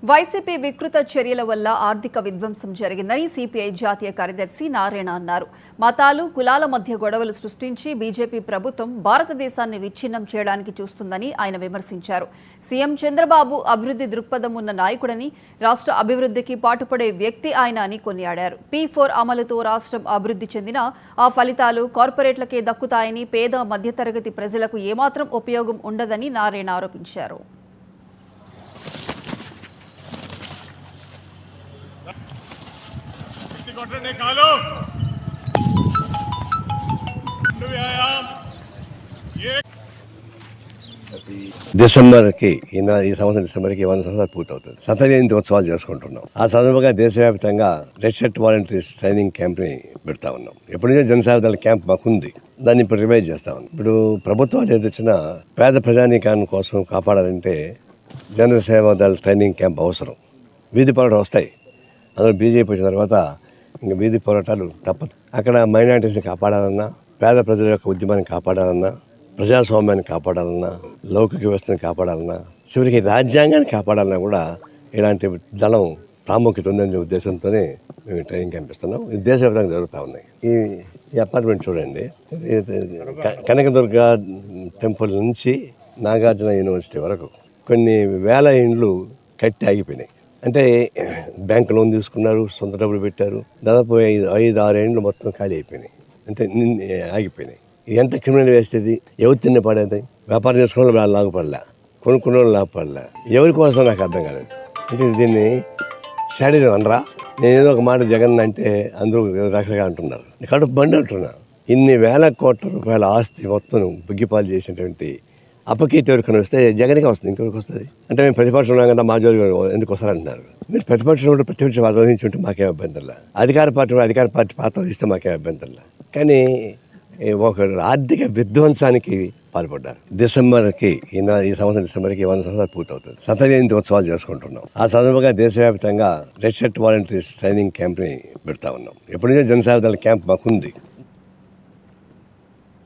YCP వికృత చర్యల వల్ల ఆర్థిక విధ్వంసం జరిగిందని సిపిఐ జాతీయ కార్యదర్శి నారాయణ అన్నారు. మతాలు, కులాల మధ్య గొడవలు సృష్టించి బీజేపీ ప్రభుత్వం భారతదేశాన్ని విచ్ఛిన్నం చేయడానికి చూస్తుందని ఆయన విమర్శించారు. సీఎం చంద్రబాబు అభివృద్ధి దృక్పథం ఉన్న నాయకుడని, రాష్ట్ర అభివృద్ధికి పాటుపడే వ్యక్తి ఆయన అని కొనియాడారు. P4 అమలుతో రాష్ట్రం అభివృద్ధి చెందినా ఆ ఫలితాలు కార్పొరేట్లకే దక్కుతాయని, పేద మధ్యతరగతి ప్రజలకు ఏమాత్రం ఉపయోగం ఉండదని నారాయణ ఆరోపించారు. డిసెంబర్కి ఈ సంవత్సరం డిసెంబర్కి 100 సంవత్సరాలు పూర్తవుతుంది. శతజయంతి ఉత్సవాలు చేసుకుంటున్నాం. ఆ సందర్భంగా దేశవ్యాప్తంగా రెడ్ షర్ట్ వాలంటీర్స్ ట్రైనింగ్ క్యాంప్ని పెడతా ఉన్నాం. ఎప్పటి నుంచో జనసేన క్యాంప్ మాకుంది. దాన్ని ఇప్పుడు రివైజ్ చేస్తా ఉన్నాం. ఇప్పుడు ప్రభుత్వాలు ఏదొచ్చినా పేద ప్రజానీకాన్ని కోసం కాపాడాలంటే జనసేన దళ ట్రైనింగ్ క్యాంప్ అవసరం. వీధి పోరాటాలు వస్తాయి. అందులో బీజేపీ వచ్చిన తర్వాత ఇంకా వీధి పోరాటాలు తప్పదు. అక్కడ మైనారిటీస్ని కాపాడాలన్నా, పేద ప్రజల యొక్క ఉద్యమాన్ని కాపాడాలన్నా, ప్రజాస్వామ్యాన్ని కాపాడాలన్నా, లౌకిక వ్యవస్థను కాపాడాలన్నా, చివరికి రాజ్యాంగాన్ని కాపాడాలన్నా కూడా ఇలాంటి దళం ప్రాముఖ్యత ఉందనే ఉద్దేశంతోనే మేము ట్రైనింగ్ క్యాంప్ ఇస్తున్నాం. ఇది దేశవ్యాప్తంగా జరుగుతూ ఉన్నాయి. ఈ అపార్ట్మెంట్ చూడండి, కనకదుర్గ టెంపుల్ నుంచి నాగార్జున యూనివర్సిటీ వరకు కొన్ని వేల ఇండ్లు కట్టి ఆగిపోయినాయి. అంటే బ్యాంక్ లోన్ తీసుకున్నారు, సొంత డబ్బులు పెట్టారు. దాదాపు 5-6 ఏళ్ళు మొత్తం ఖాళీ అయిపోయినాయి. అంటే ఆగిపోయినాయి. ఎంత క్రిమినల్ వేస్ట్ ఇది? ఎవరు తిన్న పడేది? వ్యాపారం చేసుకోవడం వాళ్ళు లాభపడలే, కొనుక్కున్న వాళ్ళు లాభపడలే. ఎవరి కోసం నాకు అర్థం కాలేదు. అంటే దీన్ని శాడిజం అనరా? నేను ఏదో ఒక మాట జగన్ అంటే అందరూ రకరకాలుగా అంటున్నారు. కడుపు బండి అంటున్నా. ఇన్ని వేల కోట్ల రూపాయల ఆస్తి మొత్తం బుగ్గిపాలు చేసినటువంటి అపకీర్తి ఎవరికైనా వస్తే జగన్కే వస్తుంది, ఇంకెవరికి వస్తుంది? అంటే మేము ప్రతిపక్షం ఉన్నాం కదా, మా జోలి ఎందుకు వస్తారంటున్నారు. మీరు ప్రతిపక్షం ఉంటే ప్రతిపక్షం ఆలోచించుంటే మాకేం అభ్యంతరంలా, అధికార పార్టీ పాత్ర ఇస్తే మాకేం అభ్యంతరంలా. కానీ ఒక ఆర్థిక విధ్వంసానికి పాల్పడ్డారు. డిసెంబర్కి ఈ సంవత్సరం డిసెంబర్కి 100 సంవత్సరాలు పూర్తవుతుంది. శతజయంతి ఉత్సవాలు చేసుకుంటున్నాం. ఆ సందర్భంగా దేశవ్యాప్తంగా రెడ్ షర్ట్ వాలంటీర్స్ ట్రైనింగ్ క్యాంప్ని పెడతా ఉన్నాం. ఎప్పటి నుంచో జనసేన క్యాంప్ మాకుంది.